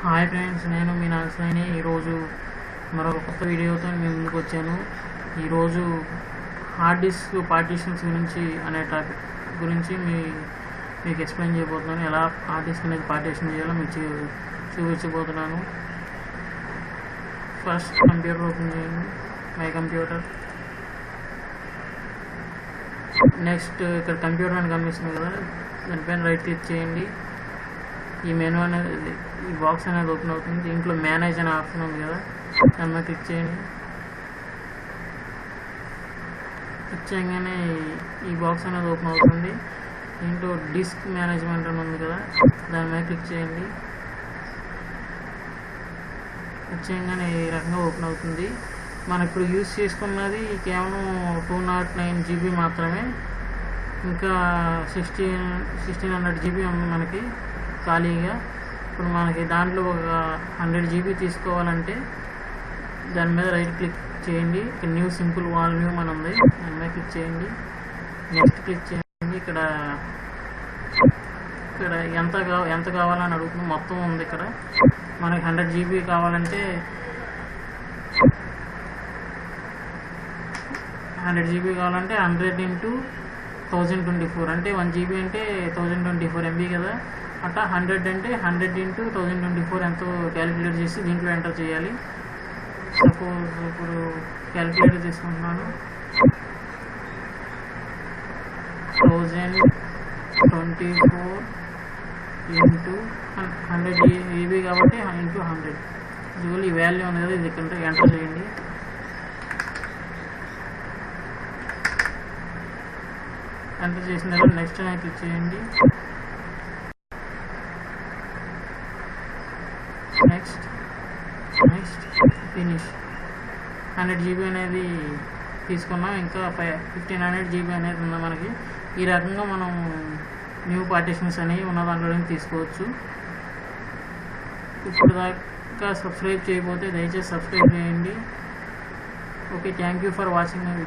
Hi friends, నేను మీ నాగసాయిని. ఈరోజు మరొక కొత్త వీడియోతో మేము ముందుకు వచ్చాను. ఈరోజు హార్డ్ డిస్క్ పార్టీషన్స్ గురించి అనే టాపిక్ గురించి మీకు ఎక్స్ప్లెయిన్ చేయబోతున్నాను. ఎలా హార్డ్ డిస్క్ అనేది పార్టీషన్ చేయాలో మీకు చూపించబోతున్నాను. ఫస్ట్ కంప్యూటర్ ఓపెన్ చేయండి, మై కంప్యూటర్. నెక్స్ట్ ఇక్కడ కంప్యూటర్ అని కనిపిస్తుంది కదా, దానిపైన రైట్ క్లిక్ చేయండి. ఈ మెనూ అనేది, ఈ బాక్స్ అనేది ఓపెన్ అవుతుంది. దీంట్లో మేనేజ్ అనే ఆప్షన్ ఉంది కదా, దాని మీద క్లిక్ చేయండి. క్లిక్ చేయగానే ఈ బాక్స్ అనేది ఓపెన్ అవుతుంది. దీంట్లో డిస్క్ మేనేజ్మెంట్ అని ఉంది కదా, దాని మీద క్లిక్ చేయండి. క్లిక్ చేయగానే ఈ రకంగా ఓపెన్ అవుతుంది. మనం ఇప్పుడు యూజ్ చేసుకున్నది కేవలం 209 GB మాత్రమే. ఇంకా 1600 GB ఉంది మనకి ఖాళీగా. ఇప్పుడు మనకి దాంట్లో ఒక 100 GB తీసుకోవాలంటే దాని మీద రైట్ క్లిక్ చేయండి. ఇక్కడ న్యూ సింపుల్ వాల్యూమ్ అని ఉంది, దాని మీద క్లిక్ చేయండి. నెక్స్ట్ క్లిక్ చేయండి. ఇక్కడ ఎంత కావాలని అడుగుతుంది, మొత్తం ఉంది ఇక్కడ. మనకి 100 GB కావాలంటే 100 GB కావాలంటే 100 × 1024 అంటే 1 GB అంటే 1024 MB కదా. అట్లా 100 అంటే 100 × 1024 ఎంతో క్యాలిక్యులేట్ చేసి దీంట్లో ఎంటర్ చేయాలి. సపోజ్ ఇప్పుడు క్యాలిక్యులేటర్ తీసుకుంటున్నాను. 1024 × 100 GB కాబట్టి × 100. ఇదిగో ఈ వాల్యూ ఉంది కదా, ఇది ఇక్కడ ఎంటర్ చేయండి. ఎంటర్ చేసిన తర్వాత నెక్స్ట్ అని క్లిక్ చేయండి. Next finish. 100 GB అనేది తీసుకున్నాం, ఇంకా 1500 GB అనేది ఉంది మనకి. ఈ రకంగా మనం న్యూ పార్టీషన్స్ అనేవి ఉన్న దాంట్లో తీసుకోవచ్చు. ఇప్పుడు దాకా సబ్స్క్రైబ్ చేయకపోతే దయచేసి సబ్స్క్రైబ్ చేయండి. Okay, thank you for watching my video.